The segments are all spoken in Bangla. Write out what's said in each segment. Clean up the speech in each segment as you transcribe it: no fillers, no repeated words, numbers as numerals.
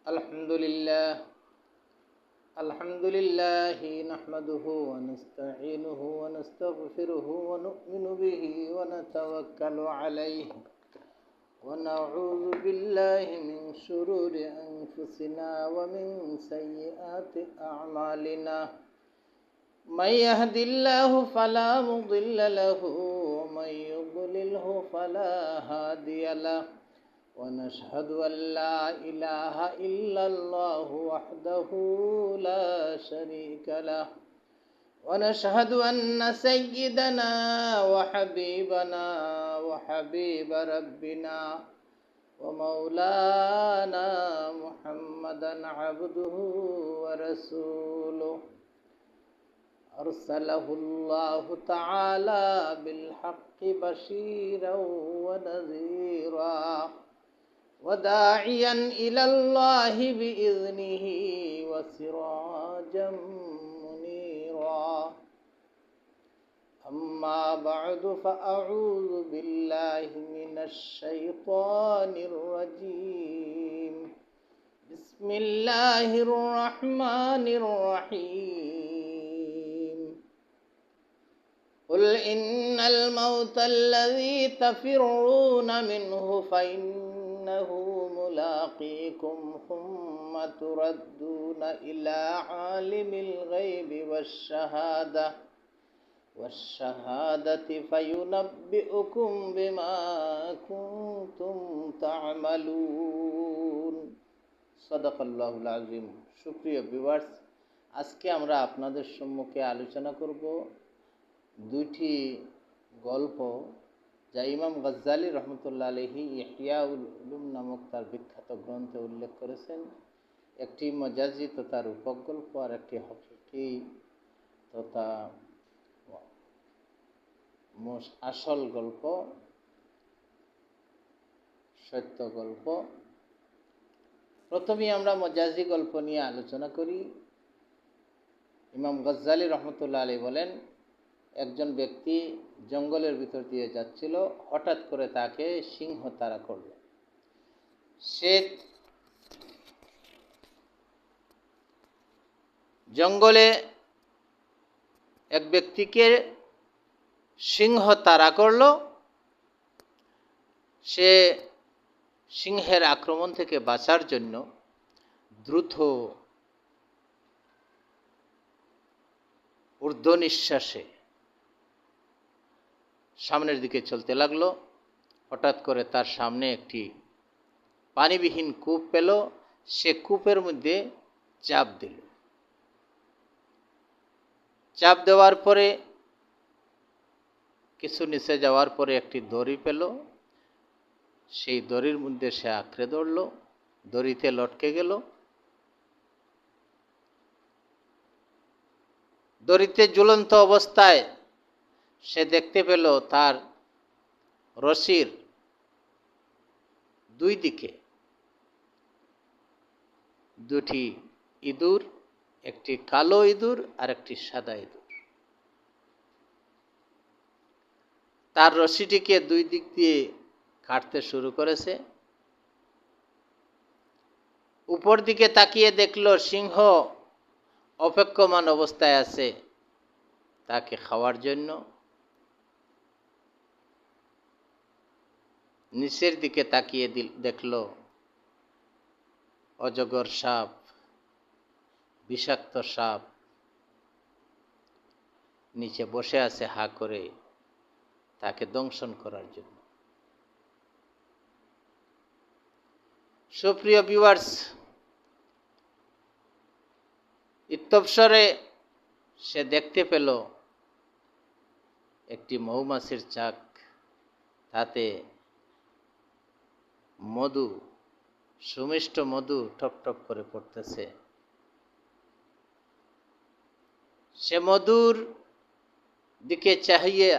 الحمد لله نحمده ونستعينه ونستغفره ونؤمن به ونتوكل عليه ونعوذ بالله من شرور أنفسنا ومن سيئات أعمالنا من يهد الله فلا مضل له ومن يضلله فلا هادي له ونشهد أن لا إله إلا الله وحده لا شريك له ونشهد أن سيدنا وحبيبنا وحبيب ربنا ومولانا محمدا عبده ورسوله أرسله الله تعالى بالحق بشيرا ونذيرا وداعيا إلى الله بإذنه وسراجا منيرا أما بعد فأعوذ بالله من الشيطان الرجيم بسم الله الرحمن الرحيم قل إن الموت الذي تفرون منه فإنه ملاقيكم ثم تردون إلى عالم الغيب والشهادة فينبئكم بما كنتم تعملون صدق الله العظيم। সুপ্রিয় ভিউয়ার্স, আজকে আমরা আপনাদের সম্মুখে আলোচনা করব দুইটি গল্প যা ইমাম গজ্জালি রহমতুল্লাহ আলাইহি ইহইয়াউল উলুম নামক তার বিখ্যাত গ্রন্থে উল্লেখ করেছেন। একটি মজাজি তথা রূপক গল্প আর একটি হকিকি তথা আসল গল্প, সত্য গল্প। প্রথমেই আমরা মজাজি গল্প নিয়ে আলোচনা করি। ইমাম গজ্জালি রহমতুল্লাহ আলাইহি বলেন, একজন ব্যক্তি জঙ্গলের ভিতর দিয়ে যাচ্ছিল, হঠাৎ করে তাকে সিংহ তাড়া করল। সে জঙ্গলে এক ব্যক্তিকে সিংহ তাড়া করল। সে সিংহের আক্রমণ থেকে বাঁচার জন্য দ্রুত ঊর্ধ্ব নিঃশ্বাসে সামনের দিকে চলতে লাগলো। হঠাৎ করে তার সামনে একটি পানিবিহীন কূপ পেল। সে কূপের মধ্যে চাপ দিল। চাপ দেওয়ার পরে কিছু নিচে যাওয়ার পরে একটি দড়ি পেল। সেই দড়ির মধ্যে সে আঁকড়ে ধরল, দড়িতে লটকে গেল। দড়িতে ঝুলন্ত অবস্থায় সে দেখতে পেল তার রশির দুই দিকে দুটি ইঁদুর, একটি কালো ইঁদুর আর একটি সাদা ইঁদুর। তার রশিটিকে দুই দিক দিয়ে কাটতে শুরু করেছে। উপর দিকে তাকিয়ে দেখল সিংহ অপেক্ষমান অবস্থায় আছে তাকে খাওয়ার জন্য। নিচের দিকে তাকিয়ে দেখল অজগর সাপ, বিষাক্ত সাপ নিচে বসে আছে হা করে তাকে দংশন করার জন্য। সুপ্রিয় ভিউয়ার্স, ইত্যবসরে সে দেখতে পেল একটি মৌমাছির চাক, তাতে মধু, সুমিষ্ট মধু টপ টপ করে পড়তেছে। সে মধুর দিকে চাহিয়ে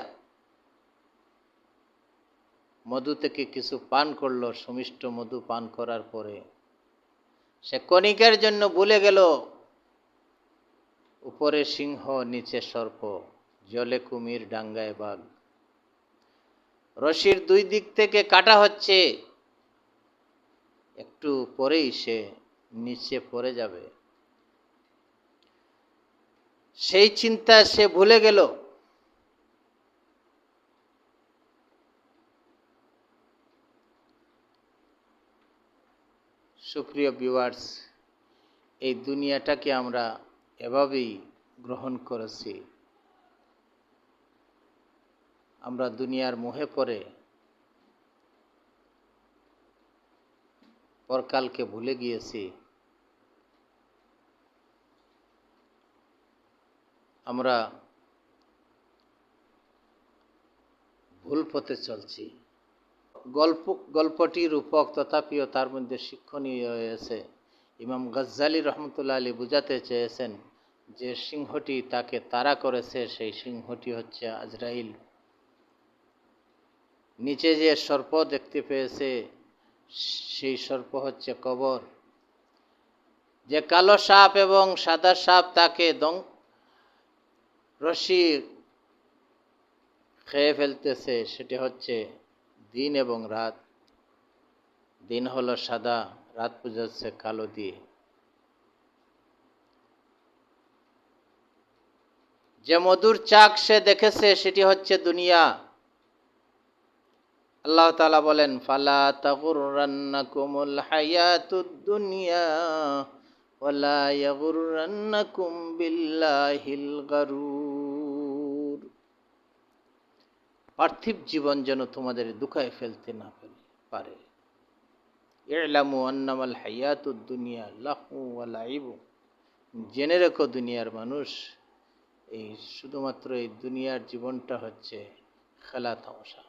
মধু থেকে কিছু পান করলো। সুমিষ্ট মধু পান করার পরে সে কণিকার জন্য ভুলে গেল উপরে সিংহ, নিচে সর্প, জলে কুমির, ডাঙ্গায় বাঘ। রশির দুই দিক থেকে কাটা হচ্ছে। একটু পরেই সে নিচে পড়ে যাবে। সেই চিন্তা সে ভুলে গেল। সুপ্রিয় ভিউয়ার্স, এই দুনিয়াটাকে আমরা এভাবেই গ্রহণ করেছি। আমরা দুনিয়ার মোহে পড়ে পরকালকে ভুলে গিয়েছি। আমরা ভুল পথে চলছি। গল্পটি রূপক, তথাপিও তার মধ্যে শিক্ষণীয় হয়েছে। ইমাম গাজ্জালী রহমতুল্লাহ আলী বুঝাতে চেয়েছেন যে সিংহটি তাকে তাড়া করেছে, সেই সিংহটি হচ্ছে আজরাইল। নিচে যে সর্প দেখতে পেয়েছে, সেই সর্প হচ্ছে কবর। যে কালো সাপ এবং সাদা সাপ তাকে রশি খেয়ে ফেলতেছে, সেটি হচ্ছে দিন এবং রাত। দিন হলো সাদা, রাত বুঝাচ্ছে কালো দিয়ে। যে মধুর চাক সে দেখেছে, সেটি হচ্ছে দুনিয়া। আল্লাহ তাআলা বলেন, ফালা তাগুররান্নাকুমুল হায়াতুদ দুনিয়া ওয়ালা ইয়াগুররান্নাকুম বিল্লাহিল গারুর। পার্থিব জীবন যেন তোমাদের দুঃখায় ফেলতে না পারে। ইলামু আন্নামাল হায়াতুদ দুনিয়া লাহু ওয়া লাইবু। জেনে রেখো দুনিয়ার মানুষ, এই শুধুমাত্র এই দুনিয়ার জীবনটা হচ্ছে খেলা তামাশা।